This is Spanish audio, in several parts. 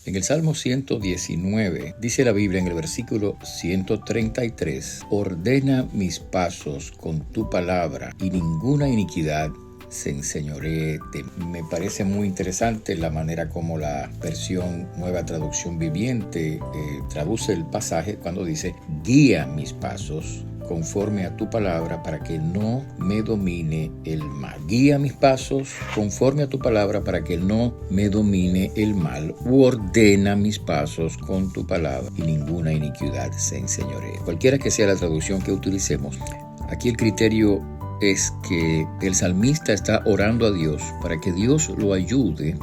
En el Salmo 119 dice la Biblia en el versículo 133: ordena mis pasos con tu palabra y ninguna iniquidad se enseñoree de mí. Me parece muy interesante la manera como la versión Nueva Traducción Viviente traduce el pasaje cuando dice: guía mis pasos conforme a tu palabra para que no me domine el mal. Guía mis pasos conforme a tu palabra para que no me domine el mal. Ordena mis pasos con tu palabra y ninguna iniquidad se enseñoree. Cualquiera que sea la traducción que utilicemos, aquí el criterio es que el salmista está orando a Dios para que Dios lo ayude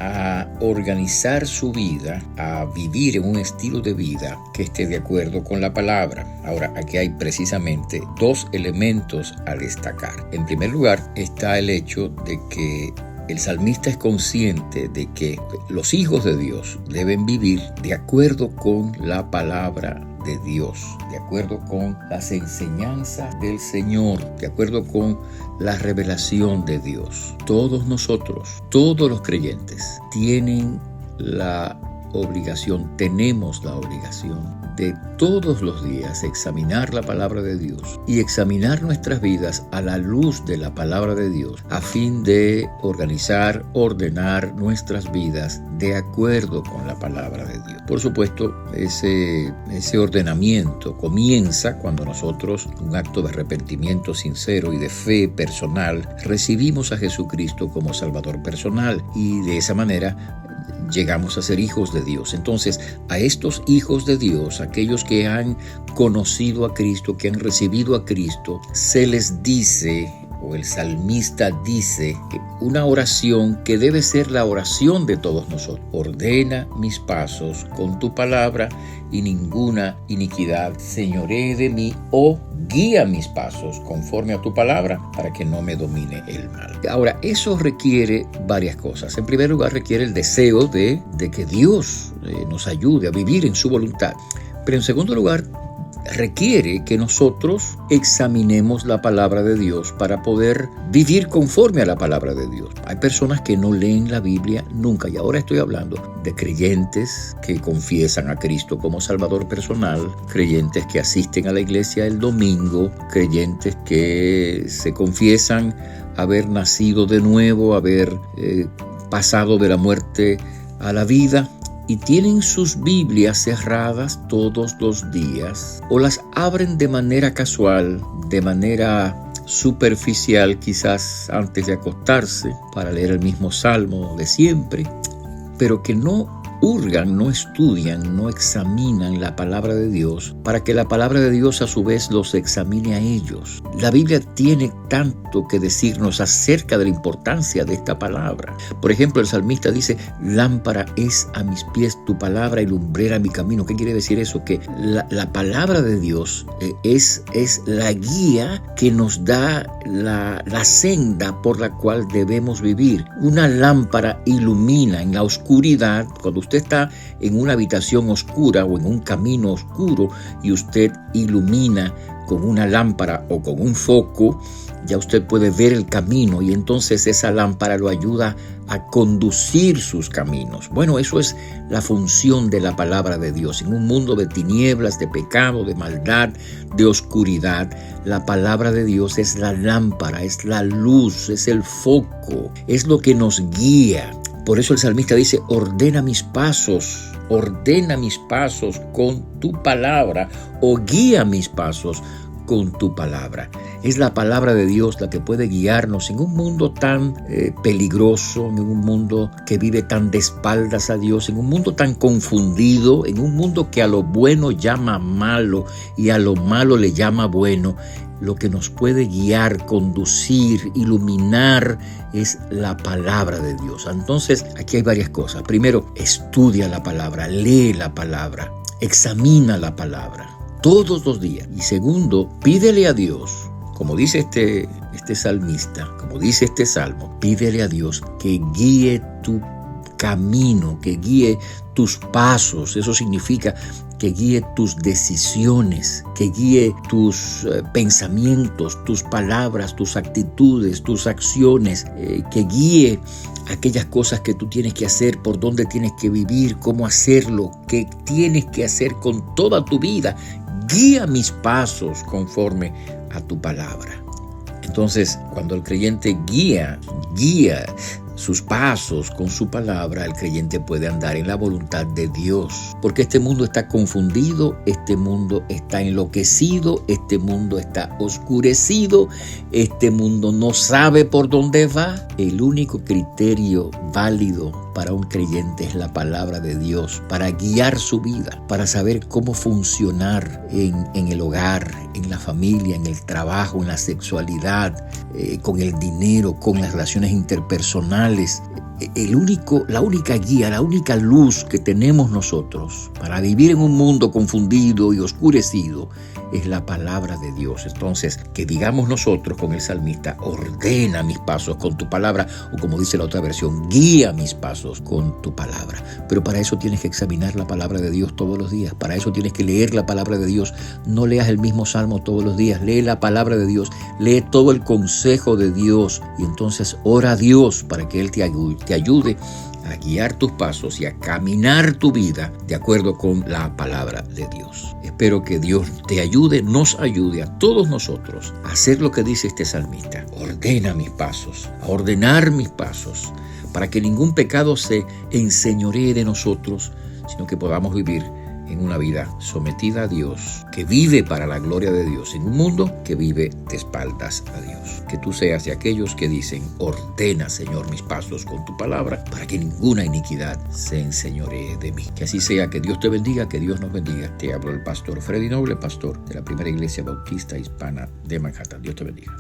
a organizar su vida, a vivir en un estilo de vida que esté de acuerdo con la palabra. Ahora, aquí hay precisamente dos elementos a destacar. En primer lugar, está el hecho de que el salmista es consciente de que los hijos de Dios deben vivir de acuerdo con la palabra de Dios, de acuerdo con las enseñanzas del Señor, de acuerdo con la revelación de Dios. Todos nosotros, todos los creyentes, tenemos la obligación de todos los días examinar la palabra de Dios y examinar nuestras vidas a la luz de la palabra de Dios a fin de ordenar nuestras vidas de acuerdo con la palabra de Dios. Por supuesto, ese ordenamiento comienza cuando nosotros, un acto de arrepentimiento sincero y de fe personal, recibimos a Jesucristo como Salvador personal y de esa manera llegamos a ser hijos de Dios. Entonces, a estos hijos de Dios, aquellos que han conocido a Cristo, que han recibido a Cristo, se les dice, o el salmista dice, que una oración que debe ser la oración de todos nosotros: ordena mis pasos con tu palabra y ninguna iniquidad señoree de mí, o guía mis pasos conforme a tu palabra para que no me domine el mal. Ahora, eso requiere varias cosas. En primer lugar, requiere el deseo de que Dios nos ayude a vivir en su voluntad. Pero en segundo lugar, requiere que nosotros examinemos la palabra de Dios para poder vivir conforme a la palabra de Dios. Hay personas que no leen la Biblia nunca, y ahora estoy hablando de creyentes que confiesan a Cristo como Salvador personal, creyentes que asisten a la iglesia el domingo, creyentes que se confiesan haber nacido de nuevo, haber pasado de la muerte a la vida, y tienen sus Biblias cerradas todos los días, o las abren de manera casual, de manera superficial, quizás antes de acostarse, para leer el mismo salmo de siempre, pero que no hurgan, no estudian, no examinan la palabra de Dios para que la palabra de Dios a su vez los examine a ellos. La Biblia tiene tanto que decirnos acerca de la importancia de esta palabra. Por ejemplo, el salmista dice: lámpara es a mis pies tu palabra y lumbrera mi camino. ¿Qué quiere decir eso? Que la palabra de Dios es la guía que nos da la senda por la cual debemos vivir. Una lámpara ilumina en la oscuridad. Cuando usted está en una habitación oscura o en un camino oscuro y usted ilumina con una lámpara o con un foco, ya usted puede ver el camino y entonces esa lámpara lo ayuda a conducir sus caminos. Bueno, eso es la función de la palabra de Dios. En un mundo de tinieblas, de pecado, de maldad, de oscuridad, la palabra de Dios es la lámpara, es la luz, es el foco, es lo que nos guía. Por eso el salmista dice: ordena mis pasos con tu palabra, o guía mis pasos con tu palabra. Es la palabra de Dios la que puede guiarnos en un mundo tan peligroso, en un mundo que vive tan de espaldas a Dios, en un mundo tan confundido, en un mundo que a lo bueno llama malo y a lo malo le llama bueno. Lo que nos puede guiar, conducir, iluminar es la palabra de Dios. Entonces, aquí hay varias cosas. Primero, estudia la palabra, lee la palabra, examina la palabra todos los días. Y segundo, pídele a Dios, como dice este salmista, como dice este salmo, pídele a Dios que guíe tu camino, que guíe tus pasos. Eso significa que guíe tus decisiones, que guíe tus pensamientos, tus palabras, tus actitudes, tus acciones, que guíe aquellas cosas que tú tienes que hacer, por dónde tienes que vivir, cómo hacerlo, qué tienes que hacer con toda tu vida. Guía mis pasos conforme a tu palabra. Entonces, cuando el creyente guía sus pasos con su palabra, el creyente puede andar en la voluntad de Dios. Porque este mundo está confundido, este mundo está enloquecido, este mundo está oscurecido, este mundo no sabe por dónde va. El único criterio válido para un creyente es la palabra de Dios, para guiar su vida, para saber cómo funcionar en el hogar, en la familia, en el trabajo, en la sexualidad, con el dinero, con las relaciones interpersonales. La única guía, la única luz que tenemos nosotros para vivir en un mundo confundido y oscurecido es la palabra de Dios. Entonces, que digamos nosotros con el salmista: ordena mis pasos con tu palabra, o como dice la otra versión, guía mis pasos con tu palabra. Pero para eso tienes que examinar la palabra de Dios todos los días. Para eso tienes que leer la palabra de Dios. No leas el mismo salmo todos los días. Lee la palabra de Dios. Lee todo el consejo de Dios. Y entonces ora a Dios para que Él te ayude a guiar tus pasos y a caminar tu vida de acuerdo con la palabra de Dios. Espero que Dios te ayude, nos ayude a todos nosotros a hacer lo que dice este salmista: ordena mis pasos, a ordenar mis pasos, para que ningún pecado se enseñoree de nosotros, sino que podamos vivir en una vida sometida a Dios, que vive para la gloria de Dios, en un mundo que vive de espaldas a Dios. Que tú seas de aquellos que dicen: ordena, Señor, mis pasos con tu palabra, para que ninguna iniquidad se enseñoree de mí. Que así sea, que Dios te bendiga, que Dios nos bendiga. Te hablo el pastor Freddy Noble, pastor de la Primera Iglesia Bautista Hispana de Manhattan. Dios te bendiga.